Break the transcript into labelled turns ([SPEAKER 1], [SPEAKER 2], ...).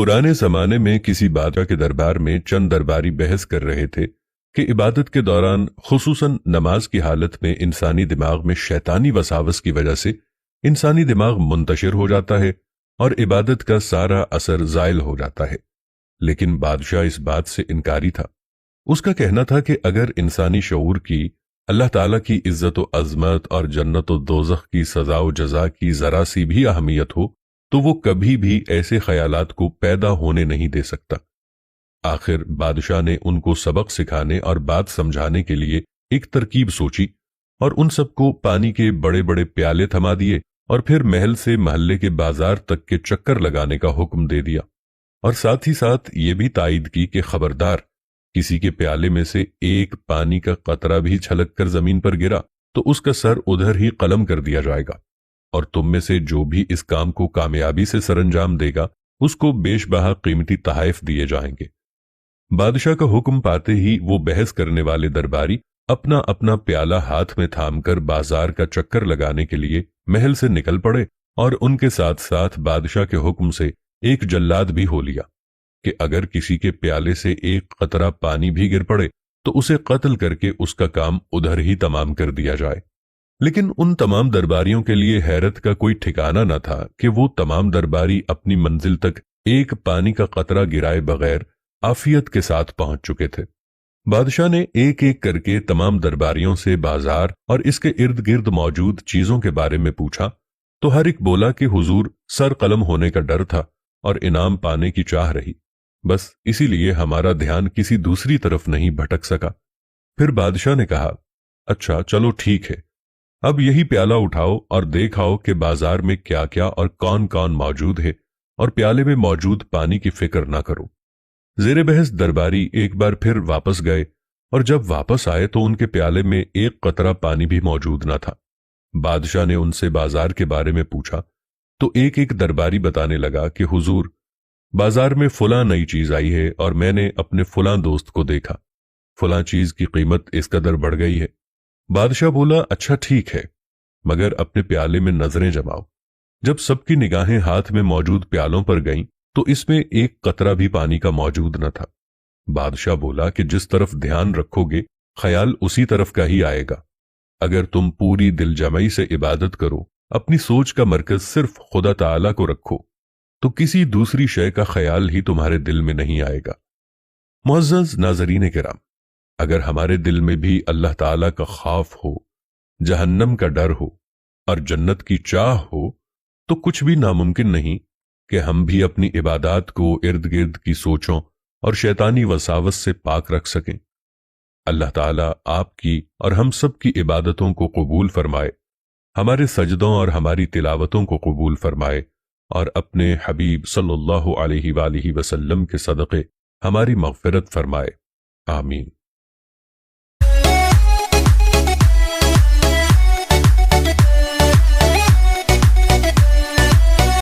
[SPEAKER 1] پرانے زمانے میں کسی بادشاہ کے دربار میں چند درباری بحث کر رہے تھے کہ عبادت کے دوران خصوصاً نماز کی حالت میں انسانی دماغ میں شیطانی وساوس کی وجہ سے انسانی دماغ منتشر ہو جاتا ہے اور عبادت کا سارا اثر زائل ہو جاتا ہے۔ لیکن بادشاہ اس بات سے انکاری تھا۔ اس کا کہنا تھا کہ اگر انسانی شعور کی اللہ تعالیٰ کی عزت و عظمت اور جنت و دوزخ کی سزا و جزا کی ذرا سی بھی اہمیت ہو تو وہ کبھی بھی ایسے خیالات کو پیدا ہونے نہیں دے سکتا۔ آخر بادشاہ نے ان کو سبق سکھانے اور بات سمجھانے کے لیے ایک ترکیب سوچی اور ان سب کو پانی کے بڑے بڑے پیالے تھما دیے اور پھر محل سے محلے کے بازار تک کے چکر لگانے کا حکم دے دیا، اور ساتھ ہی ساتھ یہ بھی تائید کی کہ خبردار، کسی کے پیالے میں سے ایک پانی کا قطرہ بھی چھلک کر زمین پر گرا تو اس کا سر ادھر ہی قلم کر دیا جائے گا، اور تم میں سے جو بھی اس کام کو کامیابی سے سر انجام دے گا اس کو بیش بہا قیمتی تحائف دیے جائیں گے۔ بادشاہ کا حکم پاتے ہی وہ بحث کرنے والے درباری اپنا اپنا پیالہ ہاتھ میں تھام کر بازار کا چکر لگانے کے لیے محل سے نکل پڑے، اور ان کے ساتھ ساتھ بادشاہ کے حکم سے ایک جلاد بھی ہو لیا کہ اگر کسی کے پیالے سے ایک قطرہ پانی بھی گر پڑے تو اسے قتل کر کے اس کا کام ادھر ہی تمام کر دیا جائے۔ لیکن ان تمام درباریوں کے لیے حیرت کا کوئی ٹھکانہ نہ تھا کہ وہ تمام درباری اپنی منزل تک ایک پانی کا قطرہ گرائے بغیر عافیت کے ساتھ پہنچ چکے تھے۔ بادشاہ نے ایک ایک کر کے تمام درباریوں سے بازار اور اس کے ارد گرد موجود چیزوں کے بارے میں پوچھا تو ہر ایک بولا کہ حضور، سر قلم ہونے کا ڈر تھا اور انعام پانے کی چاہ رہی، بس اسی لیے ہمارا دھیان کسی دوسری طرف نہیں بھٹک سکا۔ پھر بادشاہ نے کہا، اچھا چلو ٹھیک ہے، اب یہی پیالہ اٹھاؤ اور دیکھاؤ کہ بازار میں کیا کیا اور کون کون موجود ہے، اور پیالے میں موجود پانی کی فکر نہ کرو۔ زیر بحث درباری ایک بار پھر واپس گئے، اور جب واپس آئے تو ان کے پیالے میں ایک قطرہ پانی بھی موجود نہ تھا۔ بادشاہ نے ان سے بازار کے بارے میں پوچھا تو ایک ایک درباری بتانے لگا کہ حضور، بازار میں فلاں نئی چیز آئی ہے اور میں نے اپنے فلاں دوست کو دیکھا، فلاں چیز کی قیمت اس قدر بڑھ گئی ہے۔ بادشاہ بولا، اچھا ٹھیک ہے، مگر اپنے پیالے میں نظریں جماؤ۔ جب سب کی نگاہیں ہاتھ میں موجود پیالوں پر گئیں تو اس میں ایک قطرہ بھی پانی کا موجود نہ تھا۔ بادشاہ بولا کہ جس طرف دھیان رکھو گے خیال اسی طرف کا ہی آئے گا۔ اگر تم پوری دل جمعی سے عبادت کرو، اپنی سوچ کا مرکز صرف خدا تعالیٰ کو رکھو، تو کسی دوسری شے کا خیال ہی تمہارے دل میں نہیں آئے گا۔ معزز ناظرین کرام، اگر ہمارے دل میں بھی اللہ تعالیٰ کا خوف ہو، جہنم کا ڈر ہو اور جنت کی چاہ ہو تو کچھ بھی ناممکن نہیں کہ ہم بھی اپنی عبادات کو ارد گرد کی سوچوں اور شیطانی وساوس سے پاک رکھ سکیں۔ اللہ تعالیٰ آپ کی اور ہم سب کی عبادتوں کو قبول فرمائے، ہمارے سجدوں اور ہماری تلاوتوں کو قبول فرمائے، اور اپنے حبیب صلی اللہ علیہ وآلہ وسلم کے صدقے ہماری مغفرت فرمائے، آمین۔